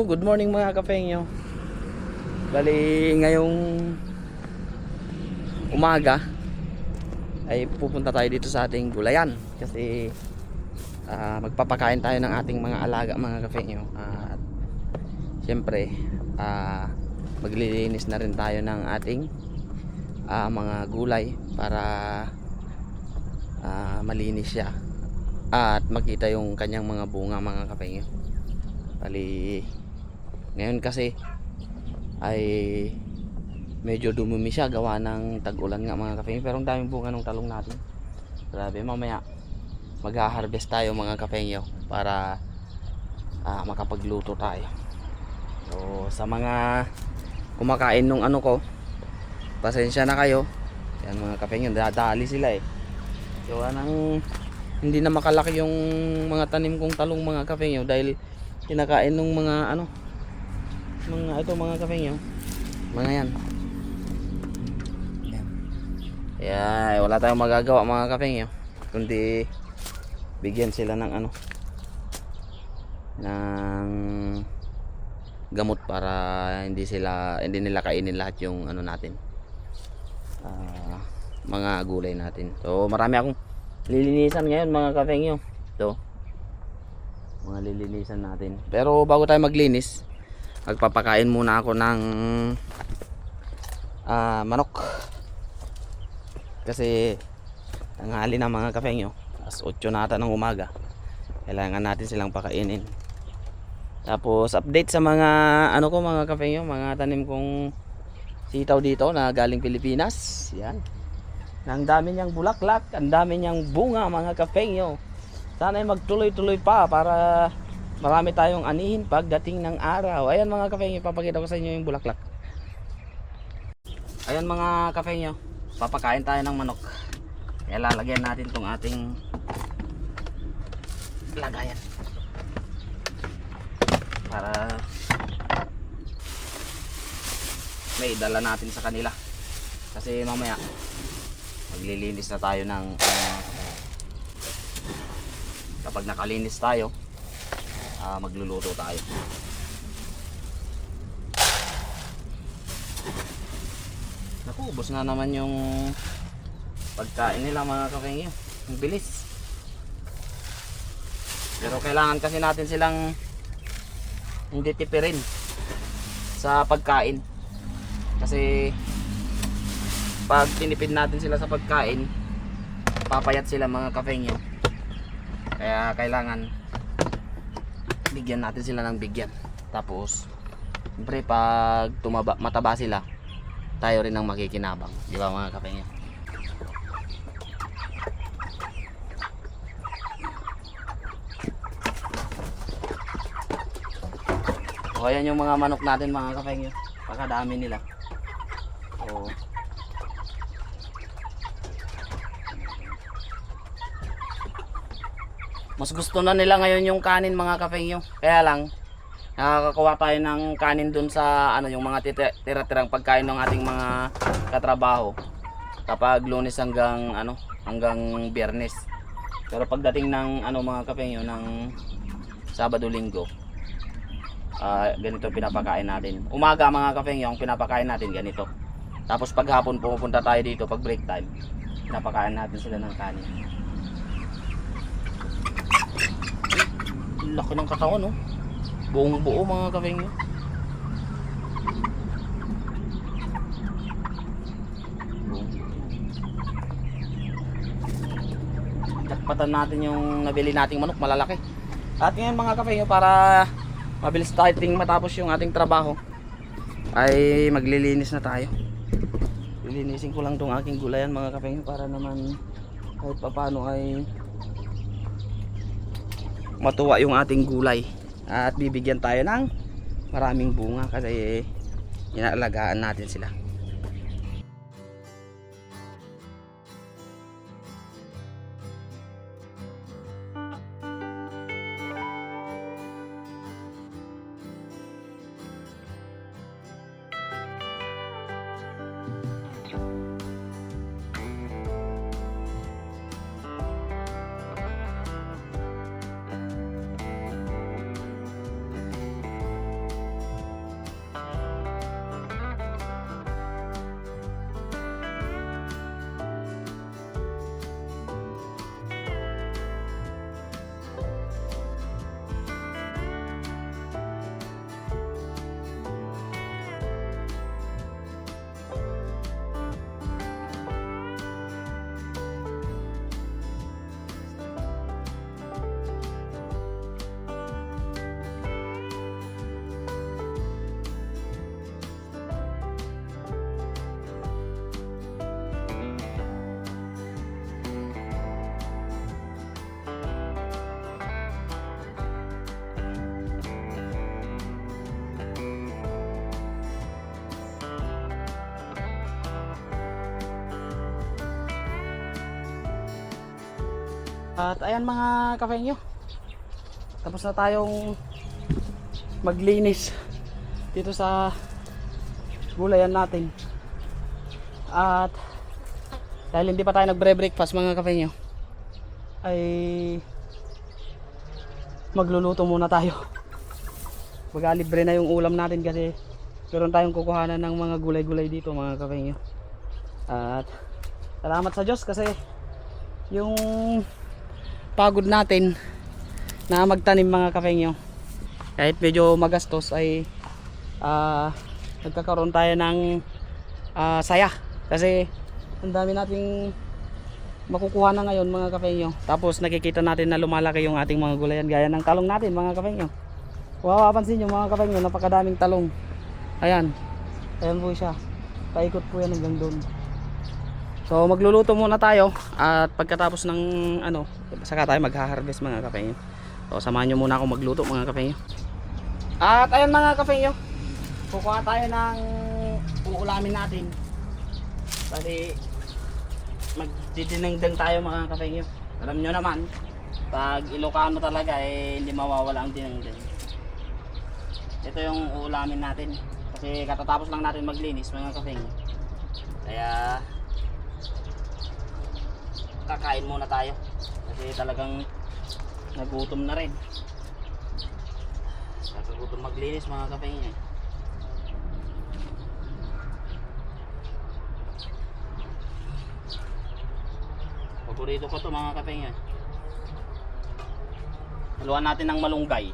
good morning mga kapengyo. Bali ngayong umaga ay pupunta tayo dito sa ating gulayan kasi magpapakain tayo ng ating mga alaga mga kapengyo. At syempre maglilinis na rin tayo ng ating mga gulay para malinis siya at makita yung kanyang mga bunga mga kapengyo. Bali ngayon kasi ay medyo dumumi siya gawa ng tag-ulan nga mga kapengyo, pero ang daming bunga ng talong natin. Grabe, mamaya mag-harvest tayo mga kapengyo para makapagluto tayo. So sa mga kumakain nung ano ko, pasensya na kayo. Yan mga kapengyo, dadali sila eh. So anong hindi na makalaki yung mga tanim kong talong mga kapengyo dahil kinakain nung mga mga kapengyo, mga yan. Kaya wala tayong magagawa mga kapengyo kundi bigyan sila ng ng gamot para hindi nila kainin lahat yung natin, mga gulay natin. So marami akong lilinisan ngayon mga kapengyo. Ito mga lilinisan natin, pero bago tayo maglinis magpapakain muna ako ng manok kasi tanghali na mga kapengyo, as 8 na ata ng umaga. Kailangan natin silang pakainin. Tapos update sa mga mga kapengyo, mga tanim kong sitaw dito na galing Pilipinas. Yan, ang dami niyang bulaklak, ang dami niyang bunga mga kapengyo. Sana ay magtuloy-tuloy pa para marami tayong anihin pagdating ng araw. Ayan mga kapengyo, papakita ko sa inyo yung bulaklak. Ayan mga kapengyo, papakain tayo ng manok. Kaya lalagyan natin tong ating lagayan para may dala natin sa kanila, kasi mamaya maglilinis na tayo ng kapag nakalinis tayo magluluto tayo. Naku, ubos na naman yung pagkain nila mga kapengyo. Ang bilis. Pero kailangan kasi natin silang hindi tipirin sa pagkain, kasi pag tinipid natin sila sa pagkain papayat sila mga kapengyo. Kaya kailangan bigyan natin sila ng bigyan. Tapos siyempre pag mataba sila, tayo rin ang makikinabang, di ba mga kapengyo? O ayan yung mga manok natin mga kapengyo, pagkadami nila. O mas gusto na nila ngayon yung kanin mga kapengyo. Kaya lang nakakakuha tayo ng kanin dun sa yung mga tira-tirang pagkain ng ating mga katrabaho kapag Lunes hanggang Biyernes. Pero pagdating ng mga kapengyo ng Sabado, Linggo, ganito pinapakain natin. Umaga mga kapengyo ang pinapakain natin ganito. Tapos paghapon pupunta tayo dito pag break time, pinapakain natin sila ng kanin. Laki ng katawan, no? Buong buo mga kapengyo. Jakpatan natin yung nabili nating manok, malalaki. At ngayon mga kapengyo, para mabilis tayong matapos yung ating trabaho, ay maglilinis na tayo. Lilinisin ko lang tong aking gulayan mga kapengyo para naman kahit papano ay matuwa yung ating gulay at bibigyan tayo ng maraming bunga kasi inaalagaan natin sila. At ayan mga kafengyo, tapos na tayong maglinis dito sa gulayan natin. At dahil hindi pa tayo nagbre-breakfast mga kafengyo, ay magluluto muna tayo. Libre na yung ulam natin kasi meron tayong kukuhanan ng mga gulay-gulay dito mga kafengyo. At salamat sa Diyos kasi yung pagod natin na magtanim mga kafengyo, kahit medyo magastos ay nagkakaroon tayo ng saya kasi ang dami nating makukuha na ngayon mga kafengyo. Tapos nakikita natin na lumalaki yung ating mga gulayan gaya ng talong natin mga kafengyo. Kung mapapansin nyo mga kafengyo, napakadaming talong. Ayan, ayan po siya, paikot po yan hanggang doon. So magluluto muna tayo at pagkatapos ng saka tayo magha-harvest mga kafengyo. So samahan nyo muna ako magluto mga kafengyo. At ayan mga kafengyo, kukuha tayo ng uulamin natin. Bali magdidinengdeng tayo mga kafengyo. Alam nyo naman, pag Ilocano talaga hindi mawawala ang dinengdeng. Ito yung uulamin natin kasi katatapos lang natin maglinis mga kafengyo. Kaya kakain muna tayo kasi talagang nagutom na rin. Nakagutom maglinis mga kafengyo. Paborito ko to mga kafengyo. Haluan natin ng malunggay.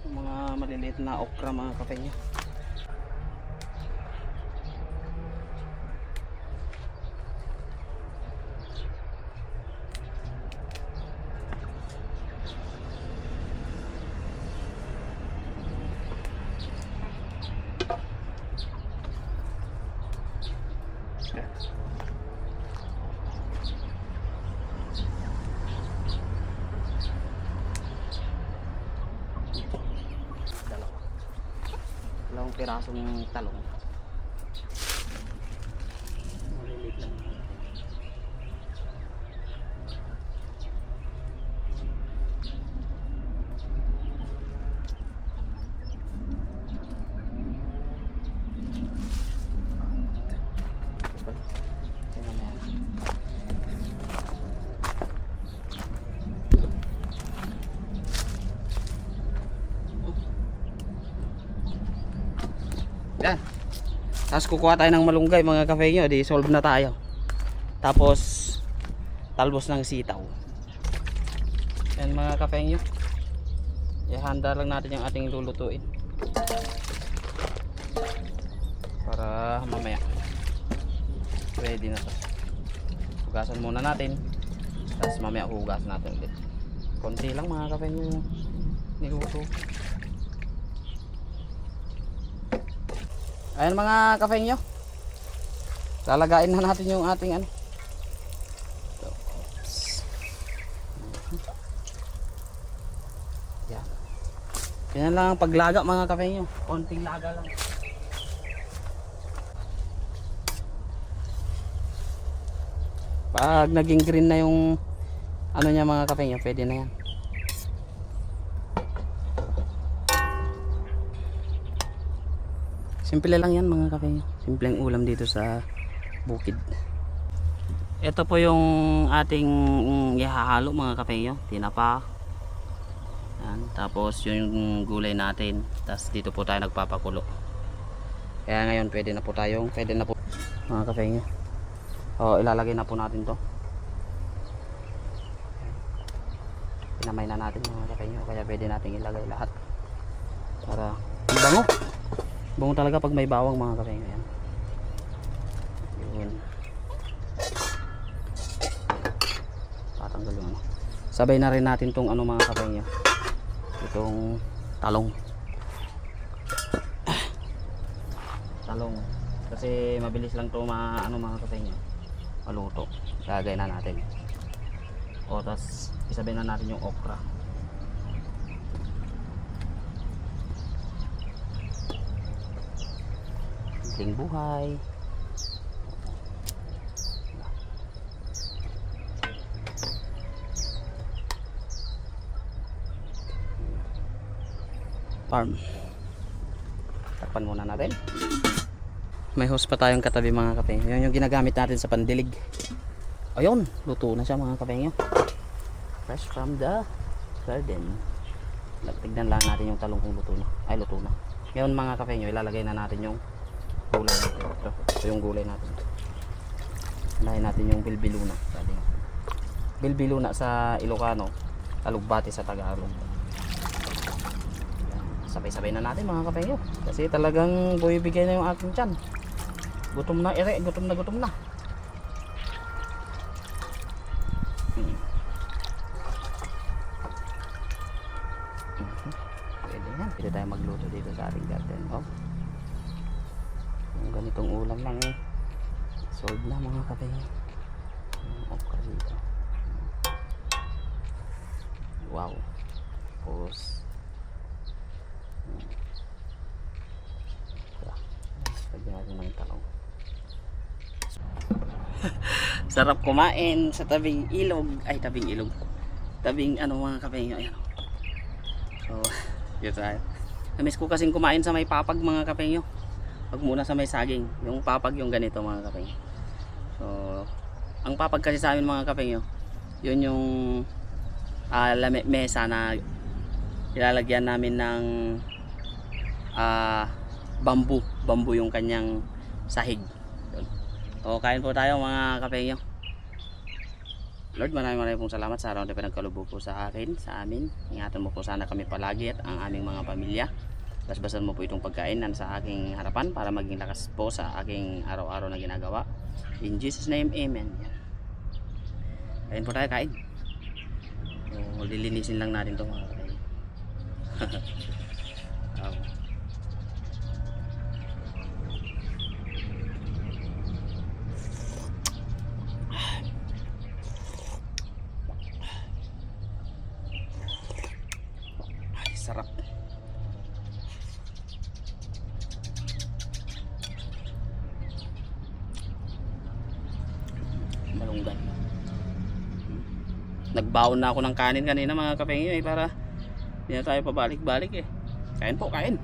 Mga maliliit na okra mga kafengyo. Dalawang pirasong talong. Maliliit lang. Yan. Tapos kukuha tayo ng malunggay mga kafengyo, di solve na tayo. Tapos talbos ng sitaw. Yan mga kafengyo. Ihanda lang natin yung ating lulutuin para mamaya ready na to. Hugasan muna natin, tapos mamaya hugasan natin ulit. Konti lang mga kafengyo yung niluto. Ayan mga kafengyo, lalagain na natin yung ating yan. Yan lang ang paglaga mga kafengyo, konting laga lang. Pag naging green na yung niya mga kafengyo, pwede na yan. Simple lang yan mga kafengyo. Simpleng ulam dito sa bukid. Ito po yung ating ihahalo mga kafengyo. Tinapa. Yan. Tapos yun yung gulay natin. Tapos dito po tayo nagpapakulo. Kaya ngayon pwede na po mga kapengyo. Ilalagay na po natin to. Pinamay na natin mga kapengyo. Kaya pwede natin ilagay lahat. Para bango. Bango talaga pag may bawang mga kapengyo. Yan. Yun. Tatanggal yung ano. Sabay na rin natin tong ano mga kapengyo. Itong talong. Talong. Kasi mabilis lang to mga kapengyo. Maluto. Lagay na natin. Tas isabay na natin yung okra. Simpleng buhay. Farm. Takpan muna natin. May hose pa tayong katabi mga kapengyo. Yun yung ginagamit natin sa pandilig. Ayun, luto na siya mga kapengyo. Fresh from the garden. Tignan lang natin yung talong kung luto na. Ay, luto na. Ngayon mga kapengyo, ilalagay na natin yung gulay natin. Ito yung gulay natin. Unahin natin yung bilbiluna. Bilbiluna sa Ilocano, alugbati sa Tagalog. Sabay-sabay na natin mga kapengyo. Kasi talagang bumibigay na yung aking tiyan. Gutom na ere, gutom na. Pwede yan. Pwede tayo magluto dito sa ating garden. Yung ganitong ulam lang solve na mga kapengyo. Okra dito. Wow. Tapos lagyan natin ng talong. Sarap kumain sa tabing ilog. Tabing ano mga kapengyo. Ayan. So yun tayo. Namiss ko kasing kumain sa may papag mga kapengyo. Pag muna sa may saging. Yung papag yung ganito mga kapengyo. So ang papag kasi sa amin mga kapengyo, yun yung mesa na ilalagyan namin ng bamboo yung kanyang sahig. So kain po tayo mga kapengyo. Lord, maraming pong salamat sa araw na pinagkaloob po sa akin, sa amin. Ingatan mo po sana kami palagi at ang aming mga pamilya. Basbasan mo po itong pagkain na sa aking harapan para maging lakas po sa aking araw-araw na ginagawa. In Jesus name, amen. Kain po tayo, kain. So, lilinisin lang natin ito mga kapengyo. Sarap. Malunggay. Nagbaon na ako ng kanin kanina mga kapengyo para hindi na tayo pabalik-balik Kain po, kain.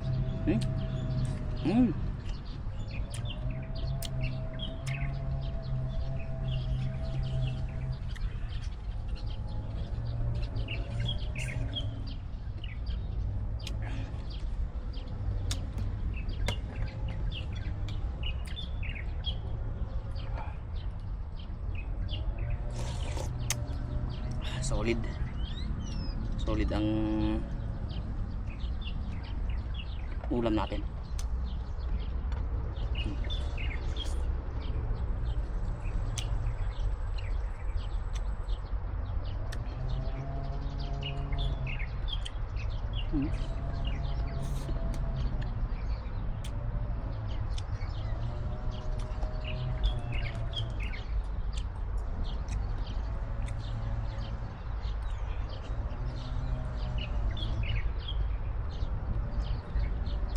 Solid ang ulam natin.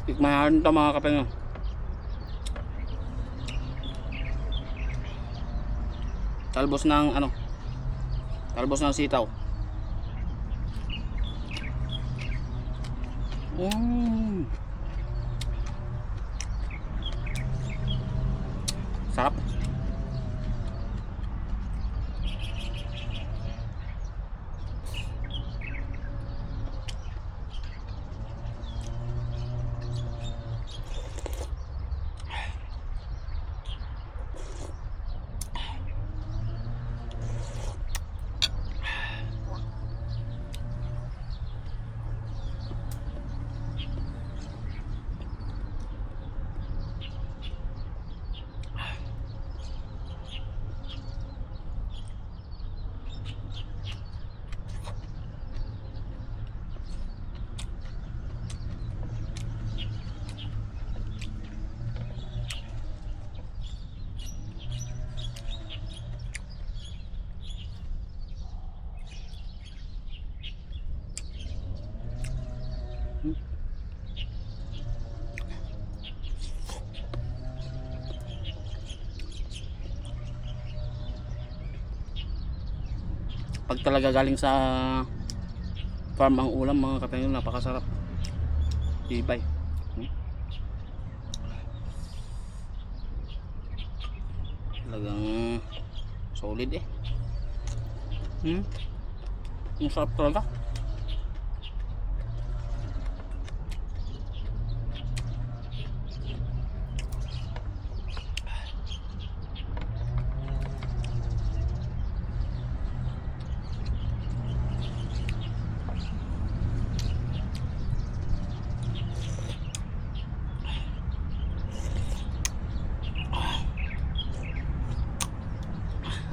Tikmahan ito mga kapengyo. Talbos ng sitaw. Sarap. Pag talaga galing sa farm ang ulam mga kapengyo, napakasarap. Tibay. Talagang solid eh. Ang sarap talaga.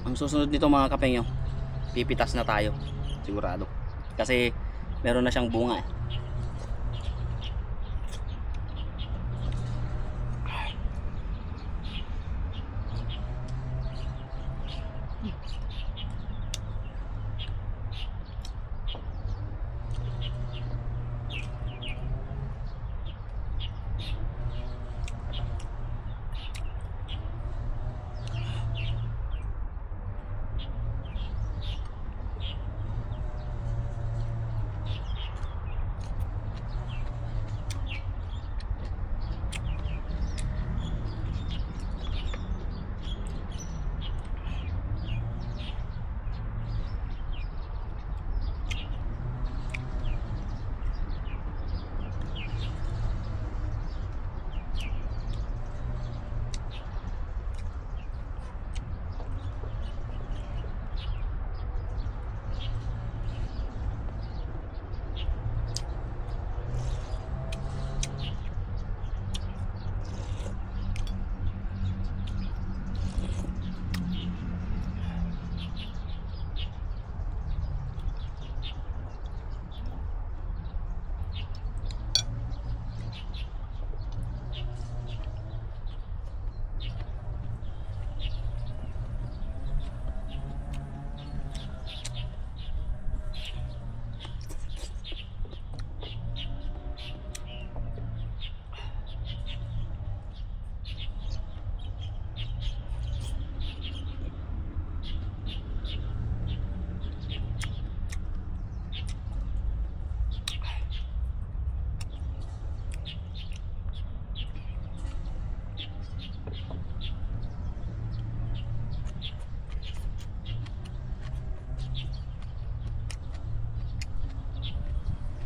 Ang susunod nito mga kapengyo, pipitas na tayo sigurado kasi meron na siyang bunga eh.